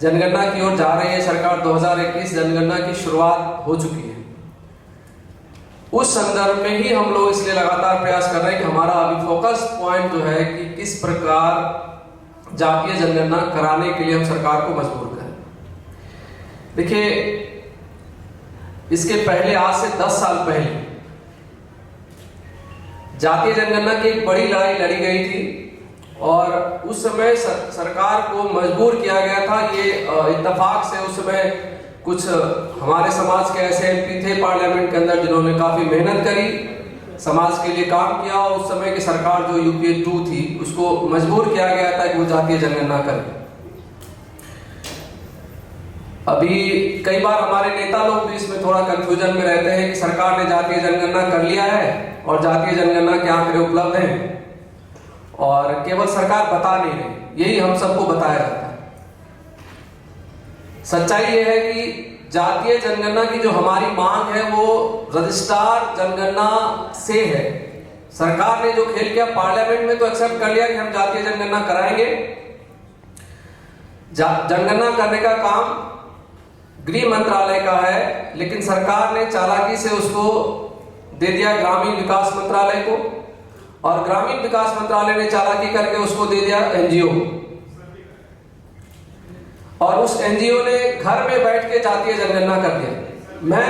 जनगणना की ओर जा रही है सरकार। 2021 जनगणना की शुरुआत हो चुकी है। उस संदर्भ में ही हम लोग इसलिए लगातार प्रयास कर रहे हैं कि हमारा अभी फोकस पॉइंट जो है कि किस प्रकार जातीय जनगणना कराने के लिए हम सरकार को मजबूर करें। देखिए, इसके पहले आज से 10 साल पहले जातीय जनगणना की एक बड़ी लड़ाई लड़ी गई थी और उस समय सरकार को मजबूर किया गया था। ये इत्तेफाक से उस समय कुछ हमारे समाज के ऐसे एमपी थे पार्लियामेंट के अंदर जिन्होंने काफी मेहनत करी, समाज के लिए काम किया और उस समय की सरकार जो यूपीए 2 थी उसको मजबूर किया गया था कि वो जातीय जनगणना करे। अभी कई बार हमारे नेता लोग भी इसमें थोड़ा कंफ्यूजन में रहते हैं कि सरकार ने जातीय जनगणना कर लिया है और जातीय जनगणना के आंकड़े उपलब्ध हैं और केवल सरकार बता नहीं रही, यही हम सबको बताया जाता है। सच्चाई यह है कि जातीय जनगणना की जो हमारी मांग है वो रजिस्ट्रार जनगणना से है। सरकार ने जो खेल किया, पार्लियामेंट में तो एक्सेप्ट कर लिया कि हम जातीय जनगणना कराएंगे। जनगणना करने का काम गृह मंत्रालय का है, लेकिन सरकार ने चालाकी से उसको दे दिया ग्रामीण विकास मंत्रालय को और ग्रामीण विकास मंत्रालय ने चालाकी करके उसको दे दिया एनजीओ और उस एनजीओ ने घर में बैठ के जातीय जनगणना कर दिया। मैं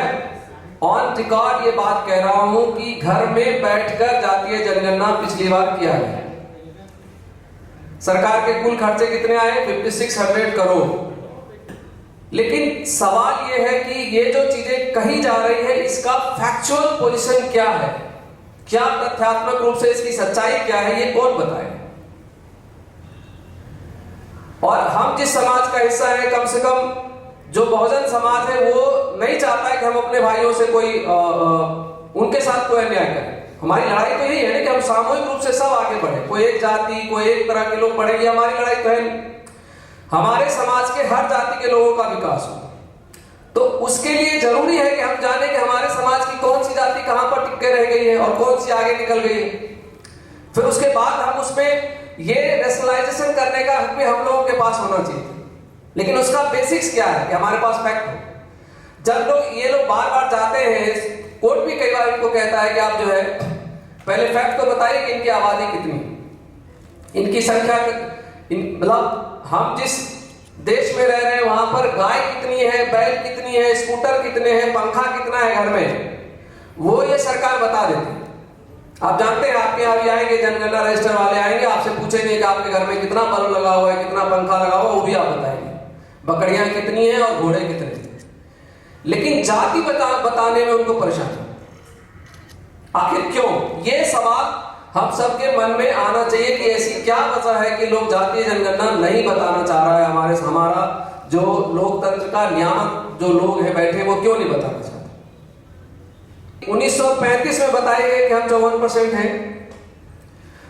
ऑन रिकॉर्ड ये बात कह रहा हूं कि घर में बैठकर जातीय जनगणना पिछली बार किया है। सरकार के कुल खर्चे कितने आए? 5600 करोड़। लेकिन सवाल यह है कि ये जो चीजें कही जा रही है इसका फैक्चुअल पोजीशन क्या है, क्या तथ्यात्मक रूप से इसकी सच्चाई क्या है, ये कौन बताए। और हम जिस समाज का हिस्सा है, कम से कम जो बहुजन समाज है, वो नहीं चाहता है कि हम अपने भाइयों से कोई उनके साथ कोई अन्याय करें। हमारी लड़ाई तो यही है ना कि हम सामूहिक रूप से सब आगे बढ़े, कोई एक जाति कोई एक तरह के लोग बढ़े, ये हमारी लड़ाई तो है। हमारे समाज के हर जाति के लोगों का विकास हो, तो उसके लिए जरूरी है कि हम जाने कि हमारे समाज की कौन सी जाति कहां पर टिक के रह गई है और कौन सी आगे निकल गई है। फिर उसके बाद हम उसमें ये रैशनलाइजेशन करने का हक भी हम लोगों के पास होना चाहिए, लेकिन उसका बेसिक्स क्या है कि हमारे पास फैक्ट हो। जब लोग ये लोग बार बार जाते हैं, कोर्ट भी कई बार इनको कहता है कि आप जो है पहले फैक्ट तो बताइए कि इनकी आबादी कितनी, इनकी संख्या, मतलब हम जिस देश में रह रहे हैं वहां पर गाय कितनी है, बैल कितनी है, स्कूटर कितने हैं, पंखा कितना है घर में, वो ये सरकार बता देती है। आप जानते हैं आपके यहाँ भी आएंगे जनगणना रजिस्टर वाले आएंगे, आपसे पूछेंगे कि आपके घर में कितना बल्ब लगा हुआ है, कितना पंखा लगा हुआ है, वो भी आप बताएंगे, बकरियां कितनी हैं और घोड़े कितने हैं। लेकिन जाति बताने में उनको परेशानी, आखिर क्यों? ये सवाल हम सबके मन में आना चाहिए कि ऐसी क्या वजह है कि लोग जातीय जनगणना नहीं बताना चाह रहा है। हमारा जो लोकतंत्र का नियामक जो लोग हैं बैठे, वो क्यों नहीं बताना चाहते? 1935 में बताया गया कि हम 54% हैं,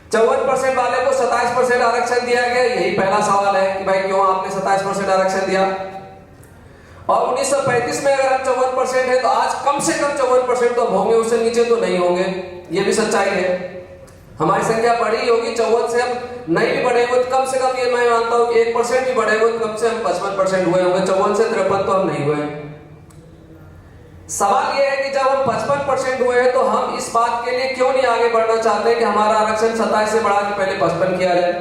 54% वाले को 27% आरक्षण दिया गया। यही पहला सवाल है कि भाई क्यों आपने 27% आरक्षण दिया। और 1935 में अगर हम 54% है तो आज कम से कम 54% तो होंगे, उससे नीचे तो नहीं होंगे, ये भी सच्चाई है। हमारी संख्या बढ़ी होगी, 54 से हम नहीं भी बढ़ेंगे तो कम से कम ये मैं मानता हूं कि 1% भी बढ़ेगा तो कम से कम 55% हुए होंगे, 54 से 53 तो हम नहीं हुए। सवाल यह है कि जब हम 55% हुए हैं तो हम इस बात के लिए क्यों नहीं आगे बढ़ना चाहते कि हमारा आरक्षण 27 से बढ़ा के पहले 55 किया जाए।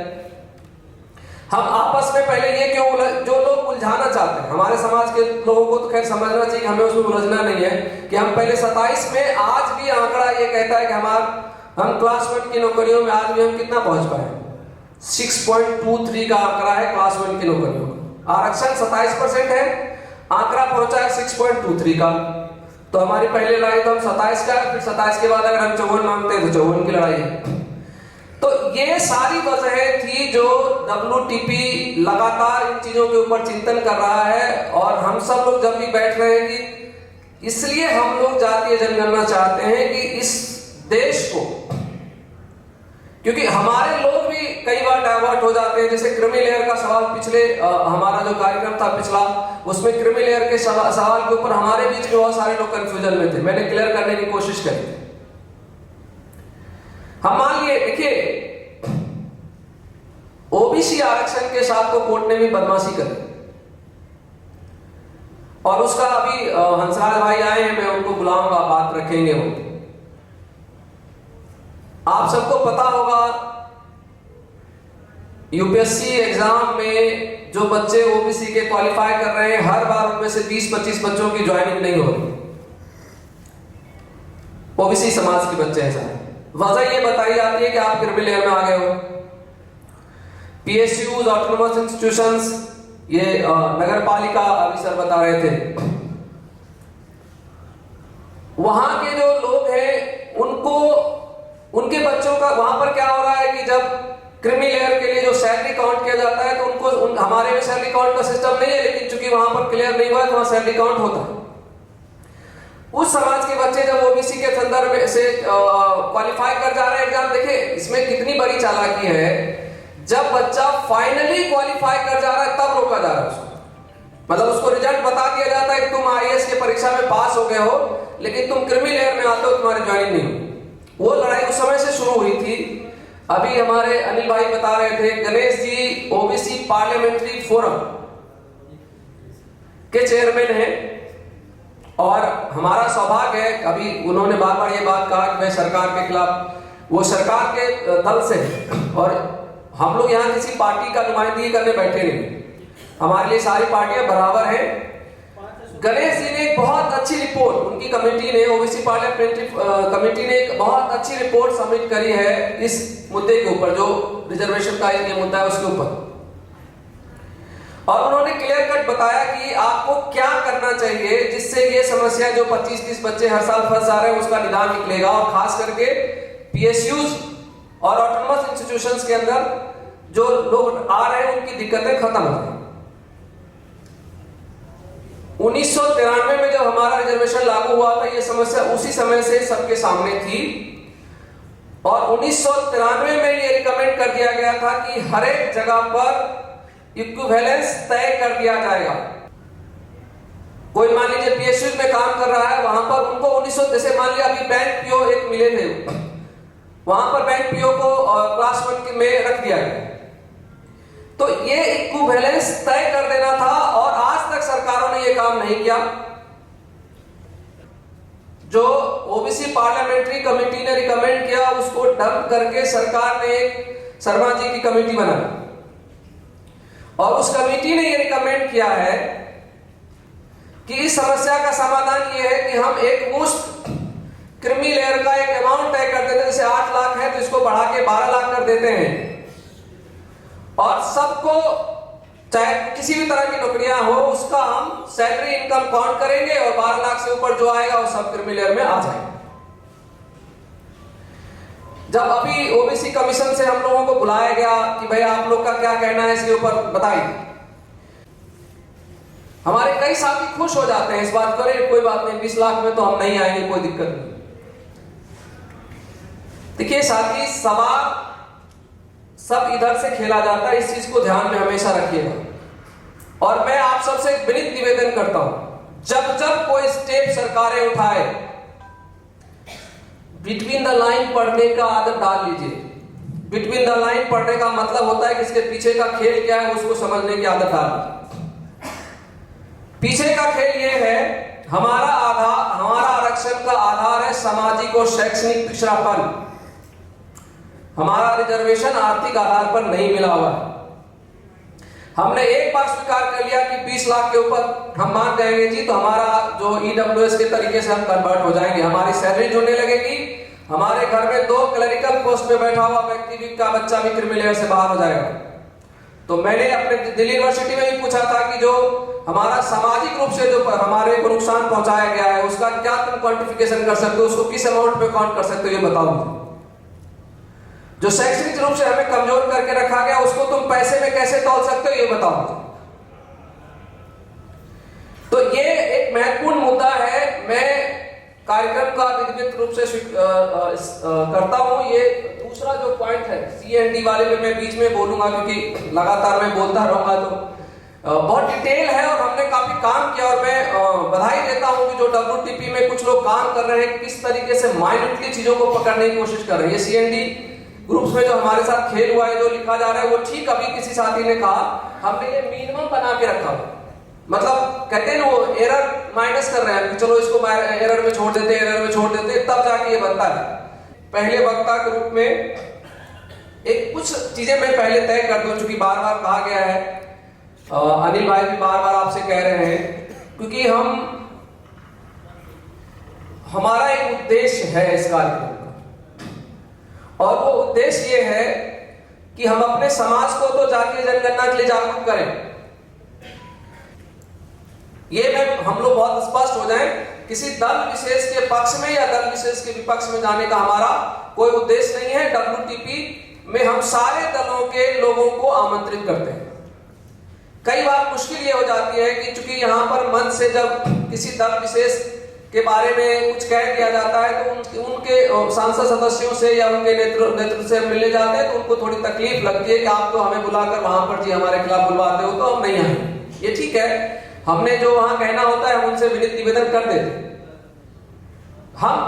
हम आपस में पहले ये क्यों जो लोग उलझाना चाहते हैं, हमारे समाज के लोगों को तो खैर समझना चाहिए, हमें उसमें उलझना नहीं है कि हम पहले 27 में, आज भी आंकड़ा ये कहता है कि हम क्लास 1 की नौकरियों में आज भी हम कितना पहुंच पाए, 6.23 का आंकड़ा है क्लास 1 की नौकरियों का। आरक्षण 27% है, आंकड़ा पहुंचा है 6.23 का। तो हमारी पहली लड़ाई तो हम 27 का है, फिर 27 के बाद अगर हम 54 मांगते हैं तो 54 की लड़ाई है। तो ये सारी वजहें थी जो WTP लगातार इन चीजों के ऊपर चिंतन कर रहा है। और हम सब लोग जब भी बैठ रहे हैं कि इसलिए हम लोग जातीय जनगणना चाहते हैं कि इस देश को, क्योंकि हमारे लोग भी कई बार डाइवर्ट हो जाते हैं। जैसे क्रीमी लेयर का सवाल पिछले हमारा जो कार्यक्रम था पिछला, उसमें क्रीमी लेयर के सवाल के ऊपर हमारे बीच में बहुत सारे लोग कंफ्यूजन में थे, मैंने क्लियर करने की कोशिश करी थी। हम मान लिए, देखिए ओबीसी आरक्षण के साथ तो कोर्ट ने भी बदमाशी करी, और उसका अभी हंसराज भाई आए हैं, मैं उनको बुलाऊंगा, बात रखेंगे वो। आप सबको पता होगा यूपीएससी एग्जाम में जो बच्चे ओबीसी के क्वालिफाई कर रहे हैं, हर बार उनमें से 20-25 बच्चों की ज्वाइनिंग नहीं हो रही। ओबीसी समाज के बच्चे हैं सारे। वजह ये बताई जाती है कि आप क्रिमिनल लेयर में आ गए हो। पीएसयूज, ऑटोनोमस इंस्टीट्यूशंस, ये नगर पालिका अभी सर बता रहे थे, वहां के जो लोग हैं उनको, उनके बच्चों का वहां पर क्या हो रहा है कि जब क्रिमिनल लेयर के लिए जो सैलरी काउंट किया जाता है तो उनको हमारे में सैलरी काउंट का सिस्टम नहीं है, लेकिन चूंकि वहां पर क्लियर नहीं हुआ है तो वहां सैलरी काउंट होता है। उस समाज के बच्चे जब ओबीसी के संदर्भ से क्वालिफाई कर जा रहे हैं एग्जाम, देखे इसमें कितनी बड़ी चालाकी है। जब बच्चा फाइनली क्वालिफाई कर जा रहा है तब रोका जा रहा है उसको, मतलब उसको रिजल्ट बता दिया जाता है कि तुम आईएएस की परीक्षा में पास हो गए हो, लेकिन तुम क्रिमिनल लेयर में आते हो, तुम्हारी ज्वाइनिंग नहीं हुई। वो लड़ाई उस समय से शुरू हुई थी। अभी हमारे अनिल भाई बता रहे थे, Ganesh ji OBC parliamentary forum के चेयरमैन हैं, और हमारा सौभाग्य है, अभी उन्होंने बार बार ये बात कहा कि मैं सरकार के खिलाफ, वो सरकार के दल से है, और हम लोग यहाँ किसी पार्टी का नुमाइंदगी करने बैठे नहीं, हमारे लिए सारी पार्टियां बराबर हैं। गणेश जी ने एक बहुत अच्छी रिपोर्ट, उनकी कमेटी ने, ओबीसी पार्लियामेंट्री कमेटी ने एक बहुत अच्छी रिपोर्ट सबमिट करी है इस मुद्दे के ऊपर, जो रिजर्वेशन का ये मुद्दा है उसके ऊपर, और उन्होंने क्लियर कट बताया कि आपको क्या करना चाहिए जिससे ये समस्या जो 25-30 बच्चे हर साल फंस जा रहे हैं उसका निदान निकलेगा, और खास करके पीएसयूज और ऑटोनोमस इंस्टीट्यूशंस के अंदर जो लोग आ रहे हैं उनकी दिक्कतें खत्म हो जाए। 1993 में जब हमारा रिजर्वेशन लागू हुआ था, ये समस्या उसी समय से सबके सामने थी, और 1993 में ये रिकमेंड कर दिया गया था कि हर एक जगह पर इक्विवेलेंस तय कर दिया जाएगा। कोई मान लीजिए पीएसयू में काम कर रहा है, वहां पर उनको 1900, जैसे मान लिया अभी बैंक पीओ एक मिले थे, वहां पर बैंक पीओ को क्लास 1 में रख दिया गया, तो ये इक्विवेलेंस तय कर देना था, और आज तक सरकारों ने ये काम नहीं किया। जो ओबीसी पार्लियामेंट्री कमेटी ने रिकमेंड किया उसको डंप करके सरकार ने एक शर्मा जी की कमेटी बनाई, और उस कमेटी ने ये रिकमेंड किया है कि इस समस्या का समाधान ये है कि हम एक मुश्त क्रिमिनल लेयर का एक अमाउंट तय कर देते हैं, जैसे 8 लाख है तो इसको बढ़ा के 12 लाख कर देते हैं, और सबको चाहे किसी भी तरह की नौकरियां हो उसका हम सैलरी इनकम काउंट करेंगे, और 12 लाख से ऊपर जो आएगा वो सब क्रिमिनल लेयर में आ जाएगा। जब अभी ओबीसी कमीशन से हम लोगों को बुलाया गया कि भाई आप लोग का क्या कहना है इसके ऊपर बताइए, हमारे कई साथी खुश हो जाते हैं इस बात को, कोई बात नहीं 20 लाख में तो हम नहीं आएंगे, कोई दिक्कत नहीं। देखिए साथी, सवाल सब इधर से खेला जाता है, इस चीज को ध्यान में हमेशा रखिएगा। और मैं आप सबसे एक विनीत निवेदन करता हूं, जब जब कोई स्टेप सरकारें उठाए, बिटवीन द लाइन पढ़ने का आदत डाल लीजिए। बिटवीन द लाइन पढ़ने का मतलब होता है कि इसके पीछे का खेल क्या है उसको समझने की आदत डाल लीजिए। पीछे का खेल ये है, हमारा आरक्षण का आधार है सामाजिक और शैक्षणिक पिछड़ापन। हमारा रिजर्वेशन आर्थिक आधार पर नहीं मिला हुआ है। हमने एक बार स्वीकार कर लिया कि 20 लाख के ऊपर हम मान जाएंगे जी, तो हमारा जो ईडब्ल्यूएस के तरीके से हम कन्वर्ट हो जाएंगे, हमारी सैलरी जुड़ने लगेगी, हमारे घर में 2 क्लरिकल पोस्ट पे बैठा हुआ व्यक्ति भी का बच्चा भी क्रिमिनल लेयर से बाहर हो जाएगा। तो मैंने अपने दिल्ली यूनिवर्सिटी में भी पूछा था कि जो हमारा सामाजिक रूप से जो हमारे को नुकसान पहुंचाया गया है उसका क्या तुम क्वांटिफिकेशन कर सकते हो, उसको किस अमाउंट पे काउंट कर सकते हो, ये बताओ। जो शैक्षणिक रूप से हमें कमजोर करके रखा गया उसको तुम पैसे में कैसे तौल सकते हो, ये बताओ। तो ये एक महत्वपूर्ण मुद्दा है। मैं कार्यक्रम का विधिवत रूप से करता हूं। ये दूसरा जो पॉइंट है सीएनडी वाले में मैं बीच में बोलूंगा, क्योंकि लगातार मैं बोलता रहूंगा तो बहुत डिटेल है और हमने काफी काम किया, और मैं बधाई देता हूं कि जो WTP में कुछ लोग काम कर रहे हैं, किस तरीके से माइन्यूटली चीजों को पकड़ने की कोशिश कर रहे हैं। ये सीएनडी ग्रुप्स में जो हमारे साथ खेल हुआ है, जो लिखा जा रहा है, वो ठीक अभी किसी साथी ने कहा हमने ये मिनिमम बना के रखा। मतलब कहते हैं ना वो एरर माइनस कर रहे हैं कि चलो इसको एरर में छोड़ देते, एरर में छोड़ देते, तब जाके ये बनता है। पहले वक्ता के रूप में एक कुछ चीजें मैं पहले तय कर दूं, चूंकि बार बार कहा गया है, अनिल भाई भी बार बार आपसे कह रहे हैं, क्योंकि हमारा एक उद्देश्य है इस कार्यक्रम का, और वो उद्देश्य ये है कि हम अपने समाज को तो जातीय जनगणना के लिए जागरूक करें। हम लोग बहुत स्पष्ट हो जाएं, किसी दल विशेष के पक्ष में या दल विशेष के विपक्ष में जाने का हमारा कोई उद्देश्य नहीं है। WTP में हम सारे दलों के लोगों को आमंत्रित करते हैं। कई बार मुश्किल ये हो जाती है कि चूंकि यहाँ पर मंच से जब किसी दल विशेष के बारे में कुछ कह दिया जाता है तो उनके सांसद सदस्यों से या उनके नेतृत्व से मिलने जाते हैं तो उनको थोड़ी तकलीफ लगती है कि आप तो हमें बुलाकर वहां पर जी हमारे खिलाफ बुलवाते हो तो हम नहीं आए। ये ठीक है, हमने जो वहां कहना होता है हम उनसे विनीत निवेदन कर देते। हम